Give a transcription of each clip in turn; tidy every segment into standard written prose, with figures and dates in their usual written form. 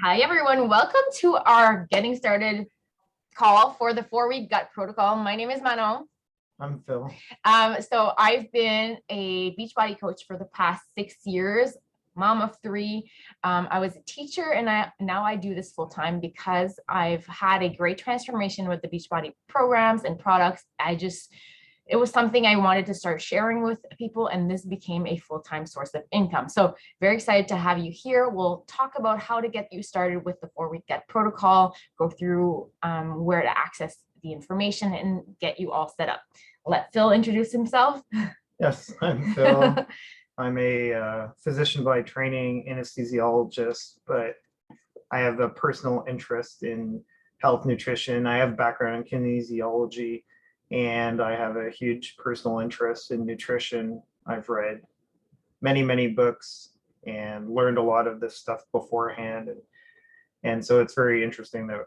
Hi, everyone. Welcome to our getting started call for the 4-week gut protocol. My name is Manon. I'm Phil. So I've been a Beachbody coach for the past 6 years, mom of 3. I was a teacher, and now I do this full time because I've had a great transformation with the Beachbody programs and products. It was something I wanted to start sharing with people, and this became a full-time source of income. So very excited to have you here. We'll talk about how to get you started with the 4-week gut protocol, go through where to access the information and get you all set up. Let Phil introduce himself. Yes, I'm Phil. I'm a physician by training, anesthesiologist, but I have a personal interest in health nutrition. I have background in kinesiology, and I have a huge personal interest in nutrition. I've read many, many books and learned a lot of this stuff beforehand. And so it's very interesting that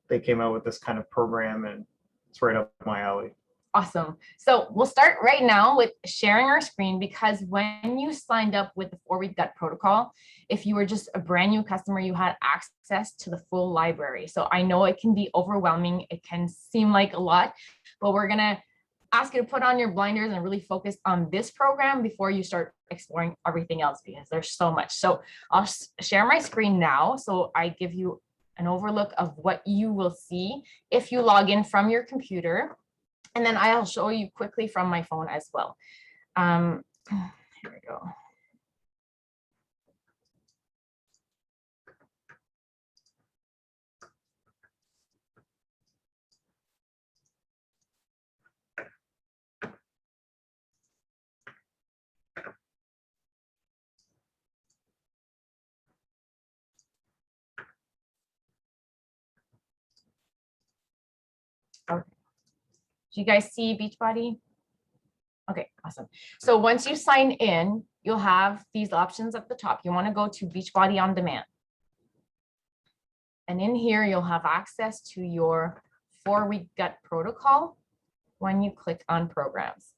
they came out with this kind of program, and it's right up my alley. Awesome. So we'll start right now with sharing our screen, because when you signed up with the 4-week gut protocol, if you were just a brand new customer, you had access to the full library. So I know it can be overwhelming. It can seem like a lot, but we're going to ask you to put on your blinders and really focus on this program before you start exploring everything else, because there's so much. So I'll share my screen now. So I give you an overlook of what you will see if you log in from your computer. And then I'll show you quickly from my phone as well. Here we go. Okay. Do you guys see Beachbody? Okay, awesome. So once you sign in, you'll have these options at the top. You want to go to Beachbody on Demand. And in here, you'll have access to your 4-week gut protocol when you click on programs.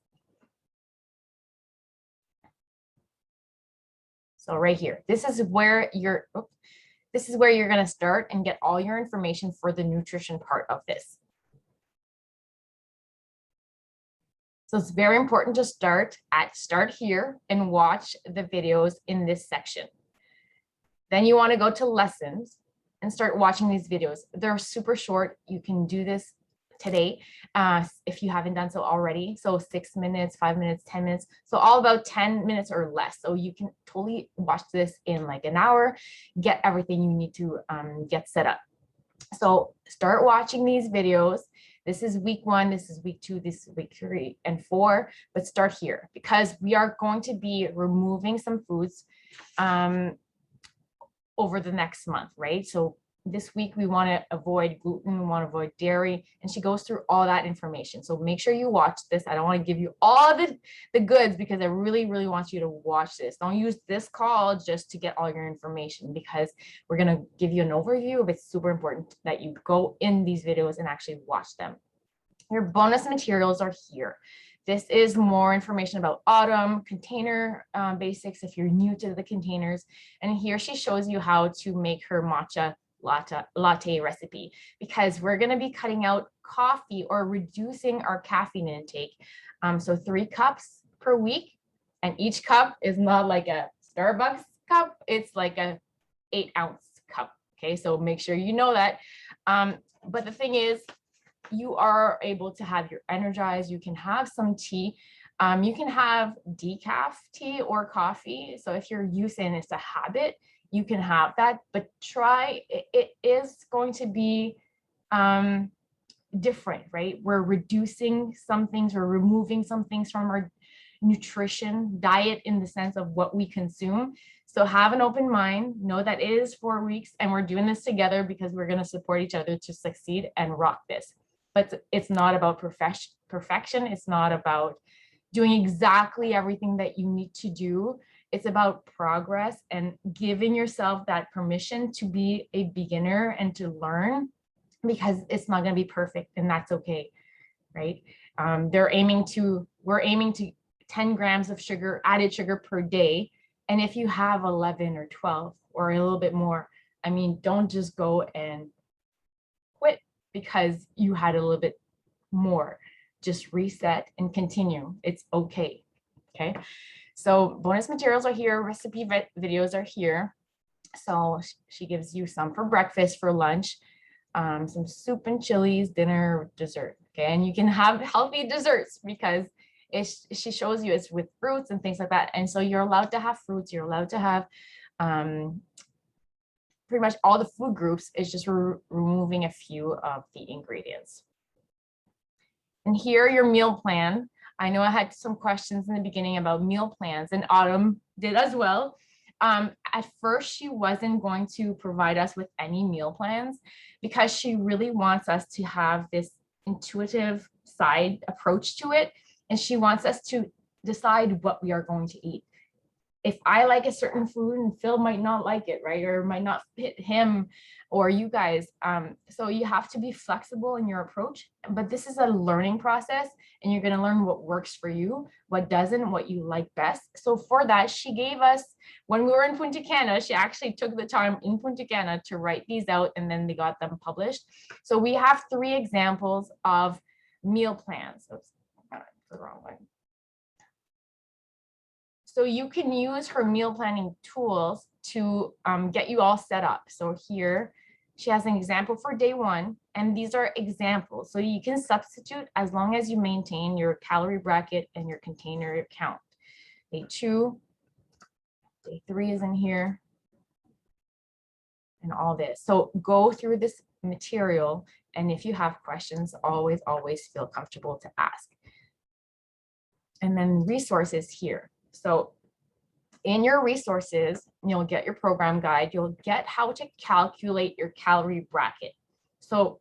So right here, this is where you're going to start and get all your information for the nutrition part of this. So it's very important to start here and watch the videos in this section. Then you want to go to lessons and start watching these videos. They're super short. You can do this today if you haven't done so already. So 6 minutes, 5 minutes, 10 minutes. So all about 10 minutes or less. So you can totally watch this in like an hour, get everything you need to get set up. So start watching these videos. This is week 1, this is week 2, this is week 3 and 4, but start here because we are going to be removing some foods over the next month, right? So this week we want to avoid gluten, we want to avoid dairy, and she goes through all that information. So make sure you watch this. I don't want to give you all the goods because I really, really want you to watch this. Don't use this call just to get all your information, because we're going to give you an overview of it's super important that you go in these videos and actually watch them. Your bonus materials are here. This is more information about Autumn, container basics if you're new to the containers. And here she shows you how to make her matcha latte recipe, because we're going to be cutting out coffee or reducing our caffeine intake. So 3 cups per week, and each cup is not like a Starbucks cup, it's like a 8-ounce cup. Okay, so make sure you know that. But the thing is, you are able to have your Energize. You can have some tea. You can have decaf tea or coffee. So if you're using it's a habit, you can have that, but try, it is going to be different, right? We're reducing some things, we're removing some things from our nutrition diet in the sense of what we consume. So have an open mind, know that it is 4 weeks and we're doing this together because we're going to support each other to succeed and rock this. But it's not about perfection. It's not about doing exactly everything that you need to do. It's about progress and giving yourself that permission to be a beginner and to learn, because it's not going to be perfect, and that's okay, right? We're aiming to 10 grams of sugar, added sugar per day. And if you have 11 or 12 or a little bit more, I mean, don't just go and quit because you had a little bit more. Just reset and continue. It's okay. Okay. So bonus materials are here. Recipe videos are here. So she gives you some for breakfast, for lunch, some soup and chilies, dinner, dessert. Okay. And you can have healthy desserts because she shows you it's with fruits and things like that. And so you're allowed to have fruits. You're allowed to have pretty much all the food groups. Is just removing a few of the ingredients. And here, your meal plan. I know I had some questions in the beginning about meal plans, and Autumn did as well. At first, she wasn't going to provide us with any meal plans because she really wants us to have this intuitive side approach to it. And she wants us to decide what we are going to eat. If I like a certain food and Phil might not like it, right? Or might not fit him or you guys. So you have to be flexible in your approach, but this is a learning process and you're going to learn what works for you, what doesn't, what you like best. So for that, she gave us, when we were in Punta Cana, she actually took the time in Punta Cana to write these out and then they got them published. So we have 3 examples of meal plans. Oops, the wrong one. So you can use her meal planning tools to get you all set up. So here she has an example for day 1, and these are examples. So you can substitute as long as you maintain your calorie bracket and your container count. Day 2, day 3 is in here, and all this. So go through this material, and if you have questions, always feel comfortable to ask. And then resources here. So in your resources, you'll get your program guide, you'll get how to calculate your calorie bracket. So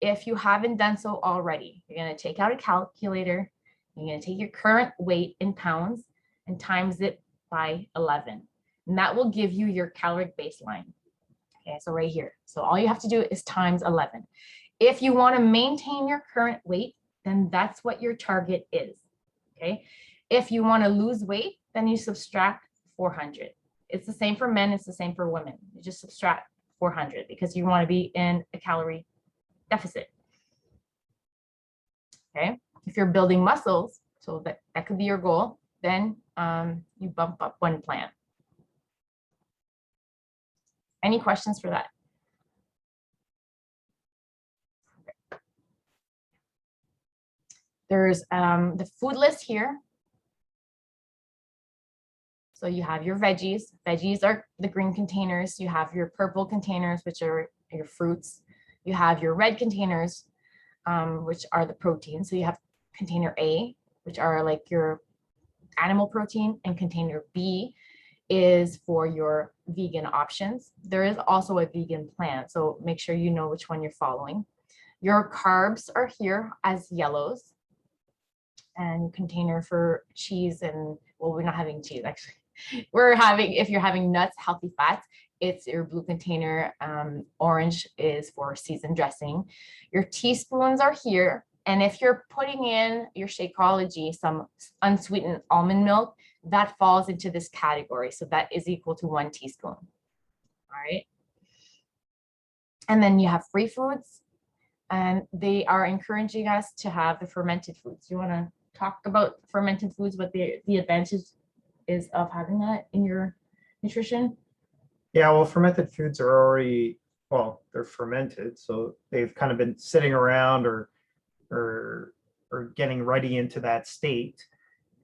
if you haven't done so already, you're going to take out a calculator, you're going to take your current weight in pounds and times it by 11. And that will give you your caloric baseline. Okay, so right here. So all you have to do is times 11. If you want to maintain your current weight, then that's what your target is. Okay. If you want to lose weight, then you subtract 400. It's the same for men. It's the same for women. You just subtract 400 because you want to be in a calorie deficit. Okay. If you're building muscles, so that could be your goal, then you bump up 1 plan. Any questions for that? There's the food list here. So you have your veggies. Veggies are the green containers. You have your purple containers, which are your fruits. You have your red containers, which are the protein. So you have container A, which are like your animal protein, and container B is for your vegan options. There is also a vegan plan, so make sure you know which one you're following. Your carbs are here as yellows, and container for cheese and, well, we're not having cheese actually. We're having, if you're having nuts, healthy fats, it's your blue container. Orange is for seasoned dressing. Your teaspoons are here. And if you're putting in your Shakeology, some unsweetened almond milk, that falls into this category. So that is equal to 1 teaspoon. All right. And then you have free foods, and they are encouraging us to have the fermented foods. You want to talk about fermented foods, what the advantage is of having that in your nutrition? Yeah, well, fermented foods are already, well, they're fermented, so they've kind of been sitting around or getting ready into that state,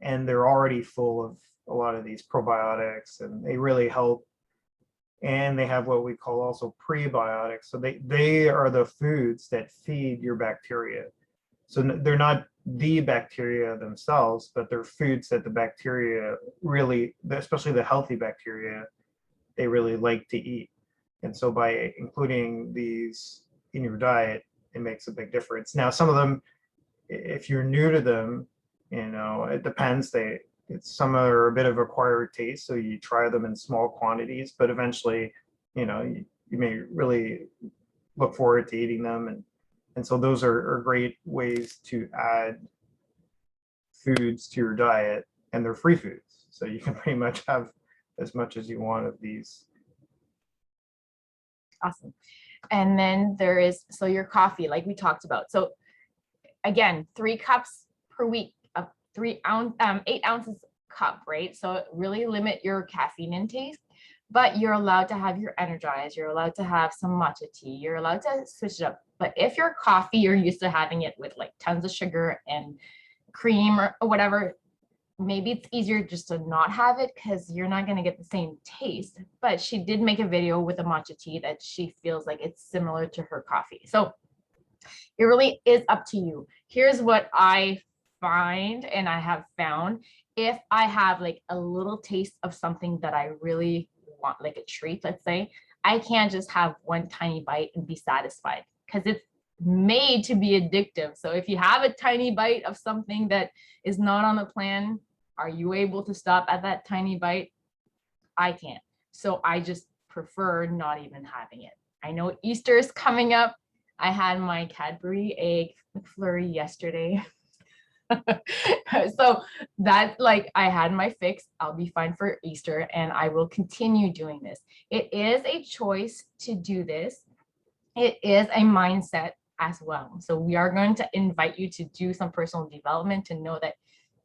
and they're already full of a lot of these probiotics, and they really help. And they have what we call also prebiotics. So they are the foods that feed your bacteria. So they're not the bacteria themselves, but they're foods that the bacteria really, especially the healthy bacteria, they really like to eat. And so by including these in your diet, it makes a big difference. Now, some of them, if you're new to them, it depends. Some are a bit of acquired taste, so you try them in small quantities, but eventually, you may really look forward to eating them. And so those are great ways to add foods to your diet, and they're free foods. So you can pretty much have as much as you want of these Awesome. And then there is, so your coffee, like we talked about. So again, 3 cups per week of 8 ounces cup, right? So really limit your caffeine intake, but you're allowed to have your Energize. You're allowed to have some matcha tea. You're allowed to switch it up. But if your coffee, you're used to having it with like tons of sugar and cream or whatever, maybe it's easier just to not have it because you're not going to get the same taste. But she did make a video with a matcha tea that she feels like it's similar to her coffee. So it really is up to you. Here's what I find and I have found. If I have like a little taste of something that I really want, like a treat, let's say, I can't just have one tiny bite and be satisfied because it's made to be addictive. So if you have a tiny bite of something that is not on the plan, are you able to stop at that tiny bite? I can't. So I just prefer not even having it. I know Easter is coming up. I had my Cadbury egg McFlurry yesterday. So that, like, I had my fix. I'll be fine for Easter and I will continue doing this. It is a choice to do this. It is a mindset as well. So we are going to invite you to do some personal development to know that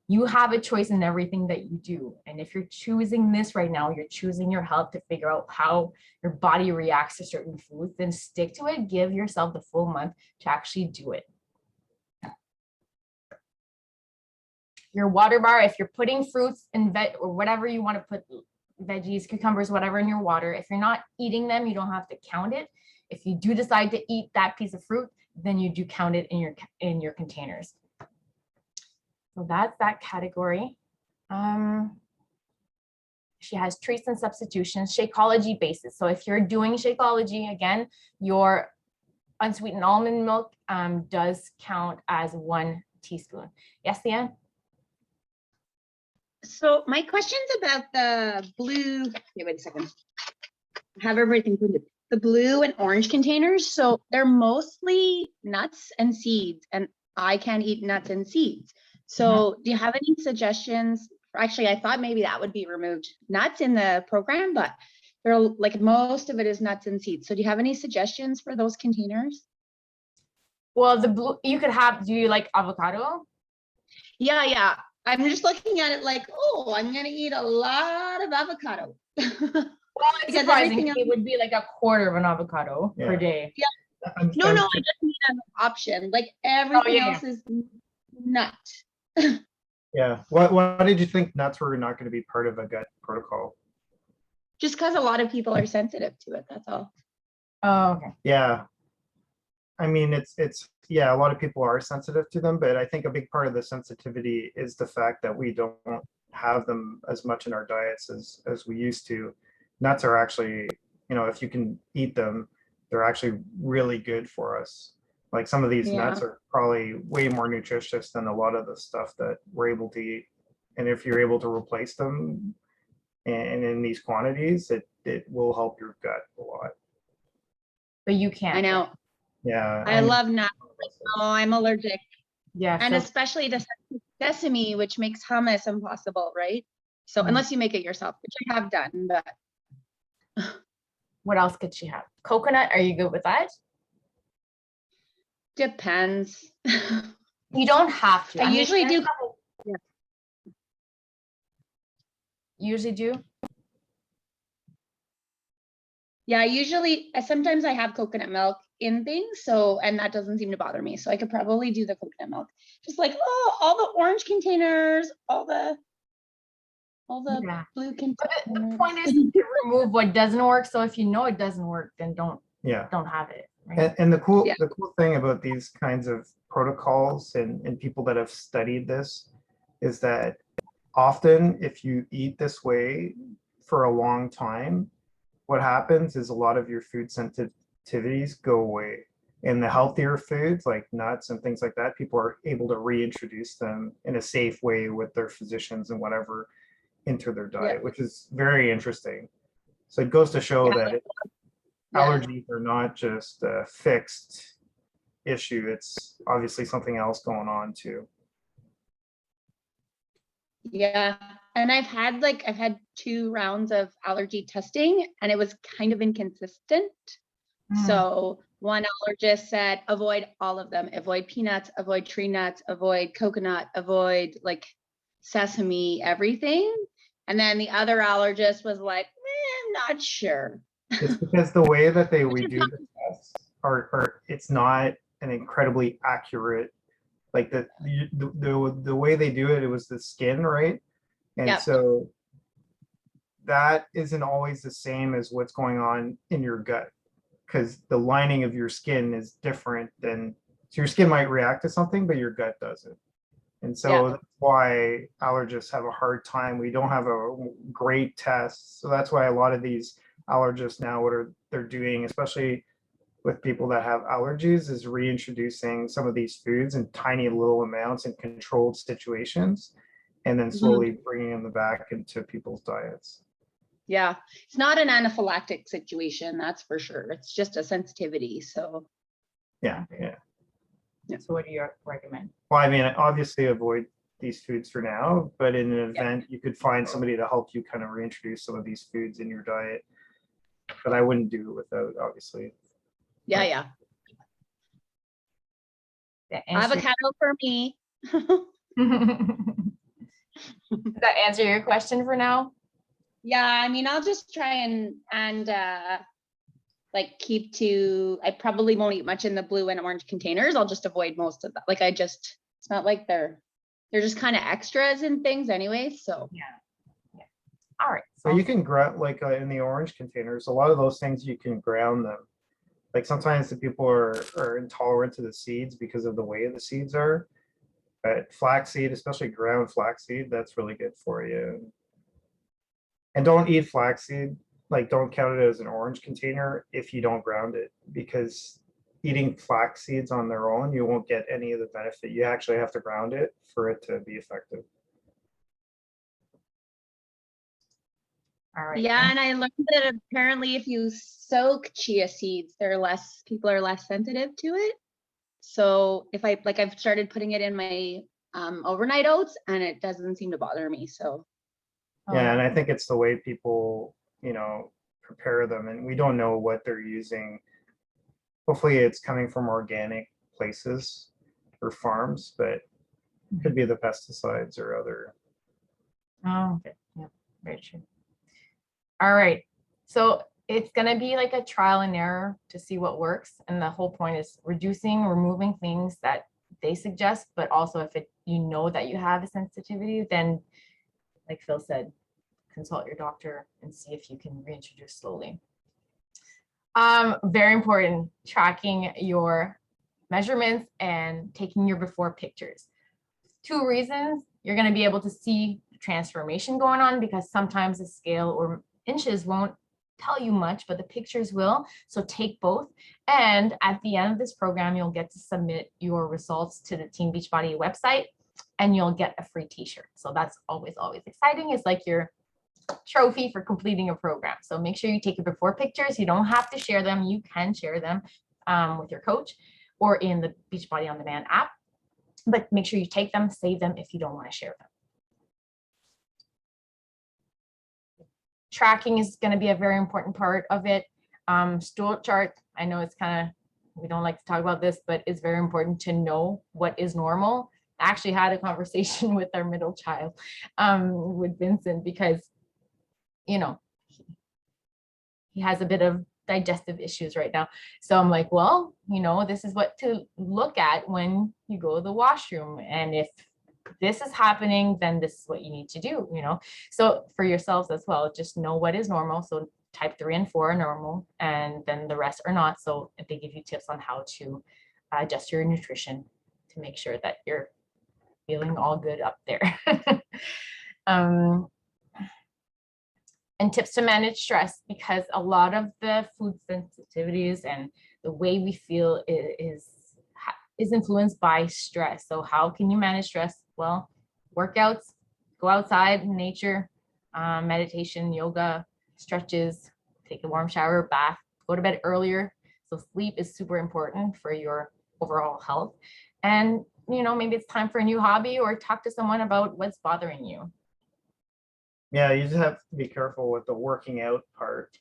you have a choice in everything that you do. And if you're choosing this right now, you're choosing your health to figure out how your body reacts to certain foods, then stick to it. Give yourself the full month to actually do it. Your water bar, if you're putting fruits and or whatever you want to put, veggies, cucumbers, whatever in your water, if you're not eating them, you don't have to count it. If you do decide to eat that piece of fruit, then you do count it in your containers. So that's that category. She has treats and substitutions, Shakeology bases. So if you're doing Shakeology, again, your unsweetened almond milk does count as 1 teaspoon. Yes, Leanne? So my question's about the blue, wait a second. I have everything printed. The blue and orange containers. So they're mostly nuts and seeds, and I can't eat nuts and seeds. So do you have any suggestions? Actually, I thought maybe that would be removed. Nuts in the program, but they're like most of it is nuts and seeds. So do you have any suggestions for those containers? Well, the blue, you could have, do you like avocado? Yeah. I'm just looking at it like, oh, I'm going to eat a lot of avocado. Well, it's surprising. It would be like a quarter of an avocado per day. Yeah. No, I just need an option. Like everything else is nut. Yeah. Why did you think nuts were not going to be part of a gut protocol? Just because a lot of people are sensitive to it. That's all. Oh, okay. Yeah. I mean, it's a lot of people are sensitive to them, but I think a big part of the sensitivity is the fact that we don't have them as much in our diets as we used to. Nuts are actually, if you can eat them, they're actually really good for us. Like some of these nuts are probably way more nutritious than a lot of the stuff that we're able to eat. And if you're able to replace them and in these quantities, it will help your gut a lot. But you can't. I know. Yeah. I love nuts. Oh, I'm allergic. Yeah. And especially the sesame, which makes hummus impossible, right? So unless you make it yourself, which I have done, but. What else could she have? Coconut, are you good with that? Depends. You don't have to. I usually do. Yeah. Usually do? Yeah, sometimes I have coconut milk in things, and that doesn't seem to bother me. So I could probably do the coconut milk. Just like, all the orange containers, all the blue containers. But the point is to remove what doesn't work. So if you know it doesn't work, then don't have it. Right? And the cool thing about these kinds of protocols and people that have studied this is that often if you eat this way for a long time, what happens is a lot of your food sensitivities go away. And the healthier foods like nuts and things like that, people are able to reintroduce them in a safe way with their physicians and whatever into their diet, which is very interesting. So it goes to show that allergies are not just a fixed issue. It's obviously something else going on too. Yeah. And I've had 2 rounds of allergy testing and it was kind of inconsistent. Mm. So one allergist said, avoid all of them, avoid peanuts, avoid tree nuts, avoid coconut, avoid like sesame, everything. And then the other allergist was like, I'm not sure. It's because the way that we is do not- the tests are it's not an incredibly accurate, like the way they do it, it was the skin, right? And Yep. so that isn't always the same as what's going on in your gut, because the lining of your skin is different than, so your skin might react to something, but your gut doesn't. And so Yeah. that's why allergists have a hard time. We don't have a great test. So that's why a lot of these allergists now, they're doing, especially with people that have allergies, is reintroducing some of these foods in tiny little amounts in controlled situations, and then slowly bringing them back into people's diets. Yeah, it's not an anaphylactic situation, that's for sure. It's just a sensitivity. So Yeah. So what do you recommend? Well, I mean, obviously avoid these foods for now, but in an event, you could find somebody to help you kind of reintroduce some of these foods in your diet. But I wouldn't do it without, obviously. yeah. That answer, Avocado for me. does that answer your question for now? Yeah, I mean, I'll just try and like keep to, I probably won't eat much in the blue and orange containers. I'll just avoid most of that. Like it's not like they're just kind of extras and things anyway. So All right. So you can ground, like in the orange containers, a lot of those things you can ground them. Like sometimes the people are intolerant to the seeds because of the way the seeds are. But flaxseed, especially ground flaxseed, that's really good for you. And don't eat flaxseed, like don't count it as an orange container if you don't ground it, because eating flax seeds on their own, you won't get any of the benefit. You actually have to ground it for it to be effective. All right. yeah, and I learned that apparently if you soak chia seeds, people are less sensitive to it. So if I've started putting it in my overnight oats and it doesn't seem to bother me. So Yeah, and I think it's the way people, prepare them, and we don't know what they're using. Hopefully it's coming from organic places or farms, but it could be the pesticides or other. Oh, okay. Yeah, very true. All right. So it's going to be like a trial and error to see what works. And the whole point is removing things that they suggest, but also if you know that you have a sensitivity, then like Phil said, consult your doctor and see if you can reintroduce slowly. Very important, tracking your measurements and taking your before pictures. 2 reasons: you're going to be able to see transformation going on, because sometimes the scale or inches won't tell you much, but the pictures will. So take both. And at the end of this program, you'll get to submit your results to the Team Beachbody website, and you'll get a free t-shirt. So that's always exciting. It's like your trophy for completing a program. So make sure you take your before pictures. You don't have to share them. You can share them with your coach or in the Beachbody On Demand app, but make sure you take them, save them if you don't want to share them. Tracking is going to be a very important part of it. Stool chart, I know it's kind of, we don't like to talk about this, but it's very important to know what is normal. I actually had a conversation with our middle child, with Vincent, because, he has a bit of digestive issues right now. So I'm like, well, this is what to look at when you go to the washroom. And if this is happening, then this is what you need to do, So for yourselves as well, just know what is normal. So type 3 and 4 are normal, and then the rest are not. So they give you tips on how to adjust your nutrition to make sure that you're feeling all good up there. And tips to manage stress, because a lot of the food sensitivities and the way we feel is influenced by stress. So how can you manage stress? Well, workouts, go outside in nature, meditation, yoga, stretches, take a warm shower, bath, go to bed earlier. So sleep is super important for your overall health. And, maybe it's time for a new hobby, or talk to someone about what's bothering you. Yeah, you just have to be careful with the working out part.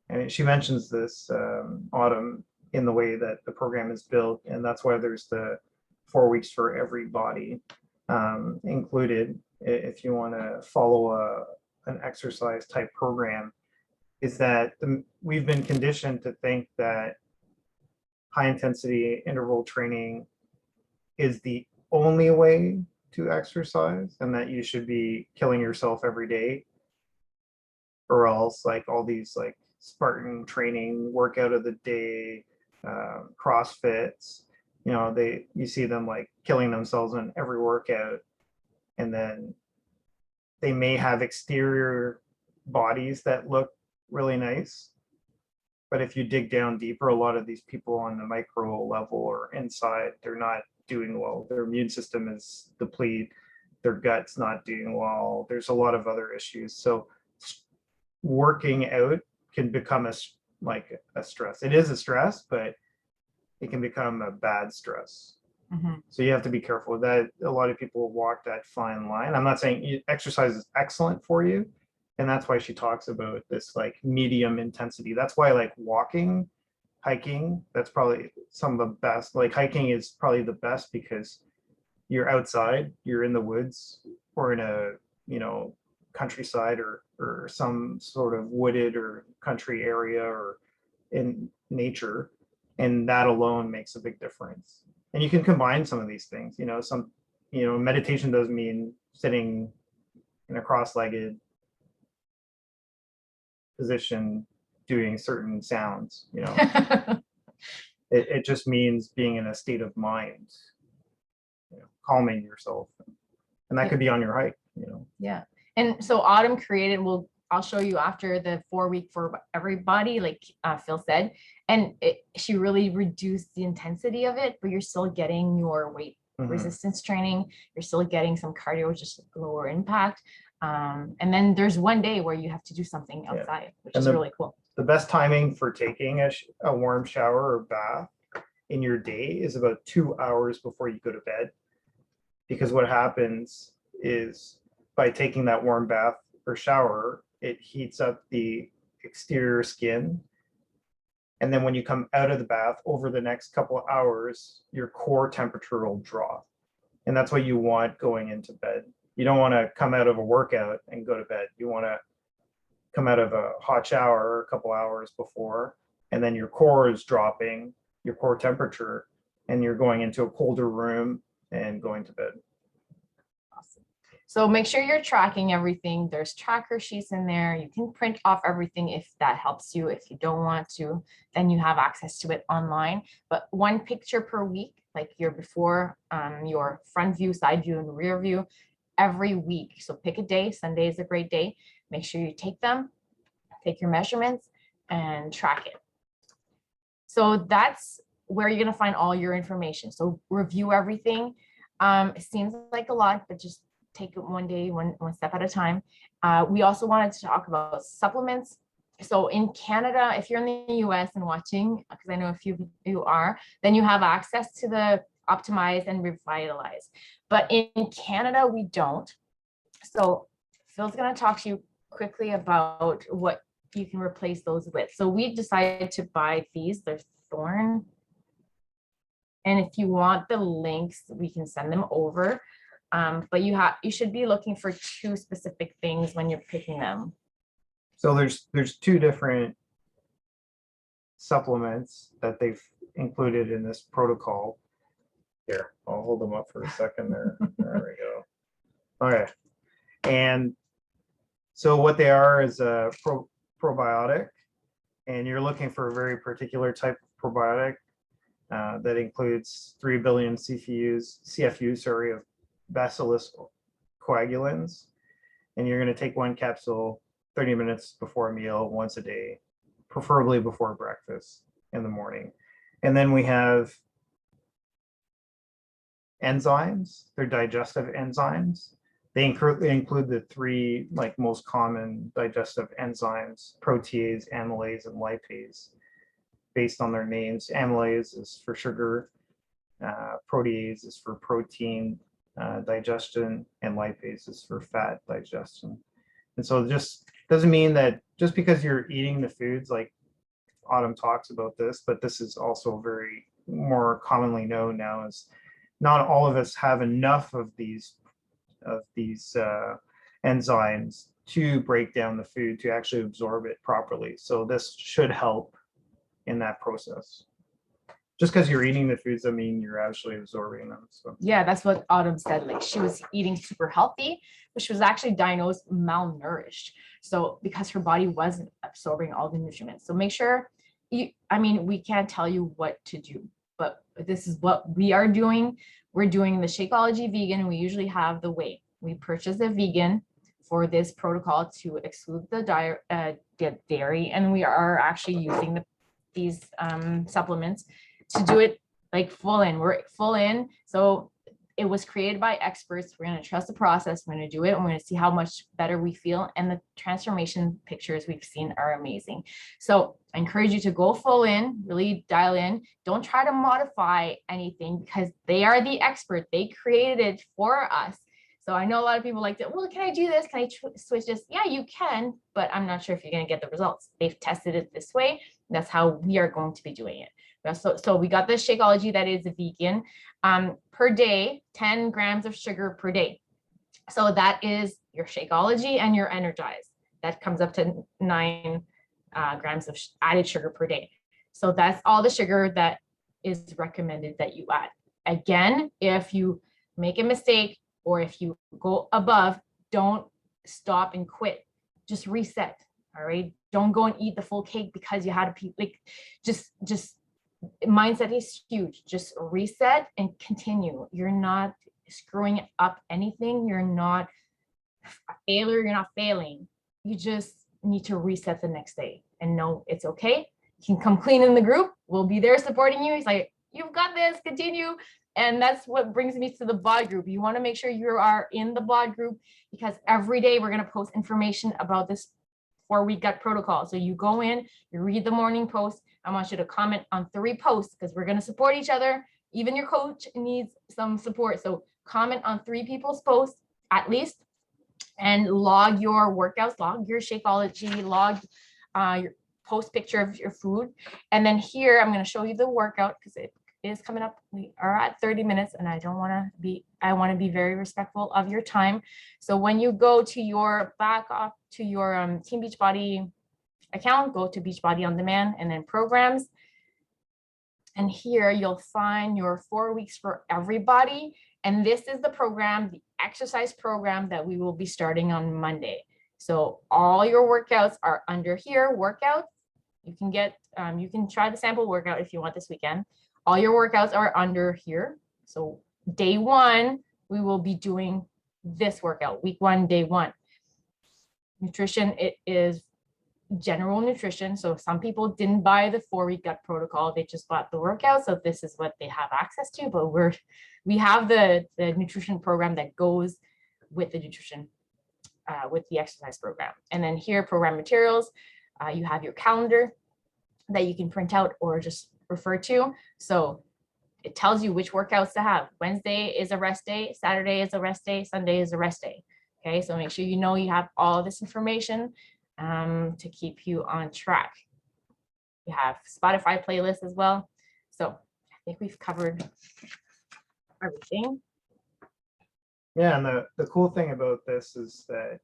And she mentions this, Autumn, in the way that the program is built, and that's why there's the 4 weeks for every body included. If you want to follow an exercise type program, is that we've been conditioned to think that high intensity interval training is the only way to exercise, and that you should be killing yourself every day, or else like all these like Spartan training, workout of the day, CrossFits, you see them like killing themselves in every workout, and then they may have exterior bodies that look really nice, but if you dig down deeper, a lot of these people on the micro level or inside, they're not doing well. Their immune system is depleted, their gut's not doing well. There's a lot of other issues. So working out can become a stress. It is a stress, but it can become a bad stress. So you have to be careful with that. A lot of people walk that fine line. I'm not saying exercise is excellent for you, and that's why she talks about this like medium intensity. That's why like walking, hiking, that's probably some of the best. Like hiking is probably the best because you're outside, you're in the woods, or in a countryside, or some sort of wooded or country area, or in nature, and that alone makes a big difference. And you can combine some of these things. Meditation doesn't mean sitting in a cross-legged position doing certain sounds. It just means being in a state of mind, calming yourself, and that could be on your hike. Yeah. And so Autumn created, I'll show you after the 4 week for everybody, like Phil said, and she really reduced the intensity of it, but you're still getting your weight resistance training. You're still getting some cardio, just lower impact. And then there's one day where you have to do something outside, which is really cool. The best timing for taking a warm shower or bath in your day is about 2 hours before you go to bed. Because what happens is by taking that warm bath or shower, it heats up the exterior skin. And then when you come out of the bath, over the next couple of hours, your core temperature will drop. And that's what you want going into bed. You don't want to come out of a workout and go to bed. You want to come out of a hot shower a couple hours before, and then your core is dropping, your core temperature, and you're going into a colder room and going to bed. Awesome. So make sure you're tracking everything. There's tracker sheets in there. You can print off everything if that helps you. If you don't want to, then you have access to it online. But 1 picture per week, like your before, your front view, side view, and rear view, every week. So pick a day. Sunday is a great day. Make sure you take them, take your measurements, and track it. So that's where you're going to find all your information. So review everything. It seems like a lot, but just take it one day, one step at a time. We also wanted to talk about supplements. So in Canada, if you're in the US and watching, because I know a few of you are, then you have access to the Optimize and Revitalize. But in Canada, we don't. So Phil's going to talk to you quickly about what you can replace those with. So we decided to buy these. They're Thorn. And if you want the links, we can send them over. But you should be looking for 2 specific things when you're picking them. So there's 2 different supplements that they've included in this protocol. Here, I'll hold them up for a second there. There we go. Okay. And so what they are is a probiotic, and you're looking for a very particular type of probiotic that includes 3 billion CFUs of Bacillus coagulans. And you're going to take 1 capsule 30 minutes before a meal once a day, preferably before breakfast in the morning. And then we have enzymes. They're digestive enzymes. They include the 3 most common digestive enzymes: protease, amylase, and lipase, based on their names. Amylase is for sugar, protease is for protein digestion, and lipase is for fat digestion. And so just doesn't mean that just because you're eating the foods, like Autumn talks about this, but this is also very more commonly known now, is not all of us have enough of these enzymes to break down the food to actually absorb it properly. So this should help in that process. Just because you're eating the foods doesn't mean you're actually absorbing them. So Yeah, that's what Autumn said. Like she was eating super healthy, but she was actually diagnosed malnourished. So because her body wasn't absorbing all the nutrients. So make sure I mean, we can't tell you what to do, but this is what we are doing. We're doing the Shakeology vegan, and we usually have the whey. We purchase a vegan for this protocol to exclude the dairy, and we are actually using these supplements to do it like full in. We're full in. So it was created by experts. We're going to trust the process. We're going to do it. And we're going to see how much better we feel. And the transformation pictures we've seen are amazing. So I encourage you to go full in, really dial in. Don't try to modify anything because they are the expert. They created it for us. So I know a lot of people like to, well, can I do this? Can I switch this? Yeah, you can, but I'm not sure if you're going to get the results. They've tested it this way. That's how we are going to be doing it. So we got the Shakeology that is a vegan. Per day, 10 grams of sugar per day. So that is your Shakeology and your Energize. That comes up to 9 grams of added sugar per day. So that's all the sugar that is recommended that you add. Again, if you make a mistake or if you go above, don't stop and quit. Just reset. All right. Don't go and eat the full cake because you had a like just mindset is huge. Just reset and continue. You're not screwing up anything. You're not a failure. You're not failing. You just need to reset the next day and know it's okay. You can come clean in the group. We'll be there supporting you. He's like, you've got this, continue. And that's what brings me to the bod group. You want to make sure you are in the bod group because every day we're going to post information about this 4-week gut protocol. So you go in, you read the morning post. I want you to comment on 3 posts because we're going to support each other. Even your coach needs some support. So comment on 3 people's posts at least and log your workouts, log your Shakeology, log your post picture of your food. And then here, I'm going to show you the workout because it is coming up. We are at 30 minutes and I want to be very respectful of your time. So when you go to your back off to your Team Beachbody account, go to Beachbody on Demand and then programs. And here you'll find your 4 weeks for everybody. And this is the program, the exercise program that we will be starting on Monday. So all your workouts are under here, workouts. You can get, you can try the sample workout if you want this weekend. All your workouts are under here. So day 1, we will be doing this workout, week 1, day 1. Nutrition, it is general nutrition. So some people didn't buy the 4-week gut protocol. They just bought the workout. So this is what they have access to, but we have the nutrition program that goes with the nutrition, with the exercise program. And then here, program materials, you have your calendar that you can print out or just refer to. So it tells you which workouts to have. Wednesday is a rest day, Saturday is a rest day, Sunday is a rest day. Okay, so make sure you know you have all this information to keep you on track. You have Spotify playlists as well. So I think we've covered everything. yeah, and the cool thing about this is that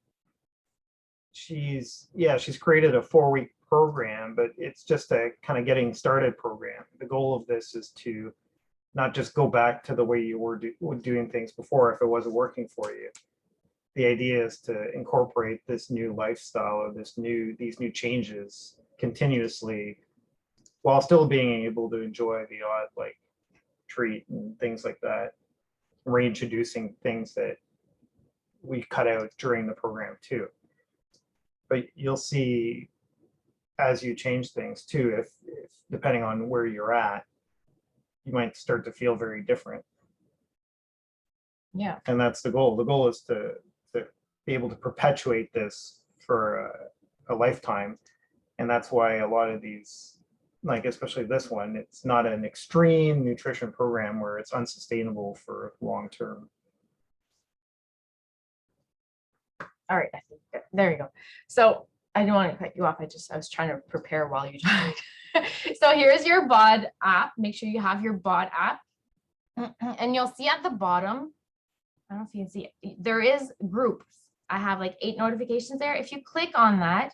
she's created a 4-week program, but it's just a kind of getting started program. The goal of this is to not just go back to the way you were doing things before if it wasn't working for you. The idea is to incorporate this new lifestyle or these new changes continuously while still being able to enjoy the odd like treat and things like that. Reintroducing things that we cut out during the program too. But you'll see as you change things too, if depending on where you're at, you might start to feel very different. Yeah. And that's the goal. The goal is to be able to perpetuate this for a lifetime. And that's why a lot of these, like especially this one, it's not an extreme nutrition program where it's unsustainable for long term. All right, I think there you go. So I didn't want to cut you off. I was trying to prepare while you talked. So here's your BOD app. Make sure you have your BOD app. And you'll see at the bottom, I don't know if you can see it, there is groups. I have like 8 notifications there. If you click on that,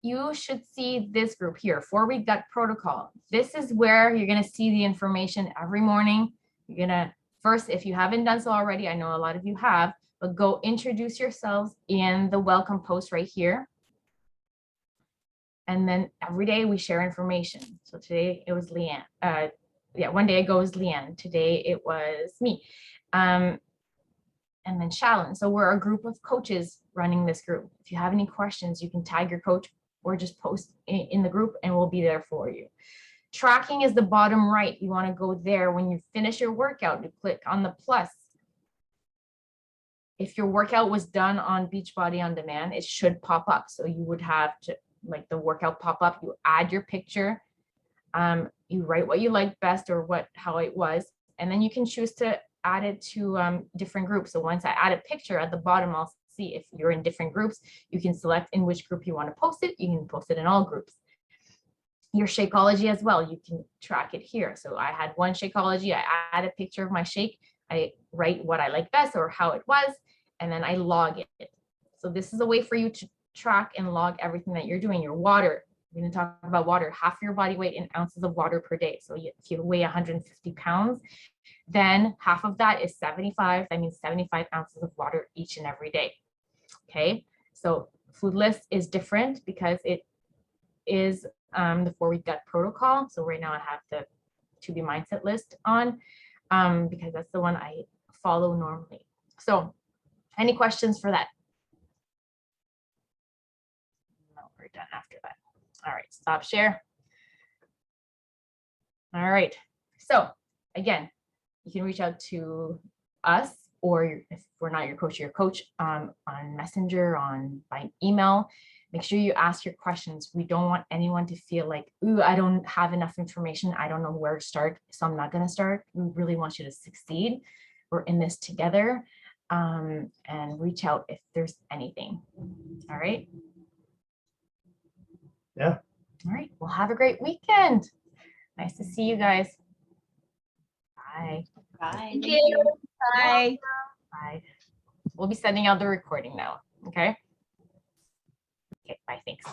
you should see this group here, 4-week gut protocol. This is where you're going to see the information every morning. You're going to first, if you haven't done so already, I know a lot of you have, but go introduce yourselves in the welcome post right here. And then every day we share information. So today it was Leanne. One day ago was Leanne. Today it was me. And then Shalyn. So we're a group of coaches running this group. If you have any questions, you can tag your coach or just post in the group and we'll be there for you. Tracking is the bottom right. You want to go there when you finish your workout. You click on the plus. If your workout was done on Beachbody on demand, it should pop up. So you would have to, like the workout pop up, you add your picture, you write what you like best or how it was, and then you can choose to add it to different groups. So once I add a picture at the bottom, I'll see if you're in different groups. You can select in which group you want to post it. You can post it in all groups. Your Shakeology as well, you can track it here. So I had one Shakeology, I add a picture of my shake, I write what I like best or how it was, and then I log it. So this is a way for you to track and log everything that you're doing. Your water, we're going to talk about water, half your body weight in ounces of water per day. So if you weigh 150 pounds, then half of that is 75. That means 75 ounces of water each and every day. Okay. So food list is different because it is the 4-week gut protocol. So right now I have the To Be Mindset list on because that's the one I follow normally. So any questions for that? No, we're done after that. All right, stop share. All right, so again, you can reach out to us, or if we're not your coach on Messenger, by email. Make sure you ask your questions. We don't want anyone to feel like, ooh, I don't have enough information. I don't know where to start, so I'm not going to start. We really want you to succeed. We're in this together, and reach out if there's anything. All right. Yeah. All right. Well, have a great weekend. Nice to see you guys. Bye. Bye. Thank you. Bye. Bye. We'll be sending out the recording now. Okay. Okay. Bye. Thanks.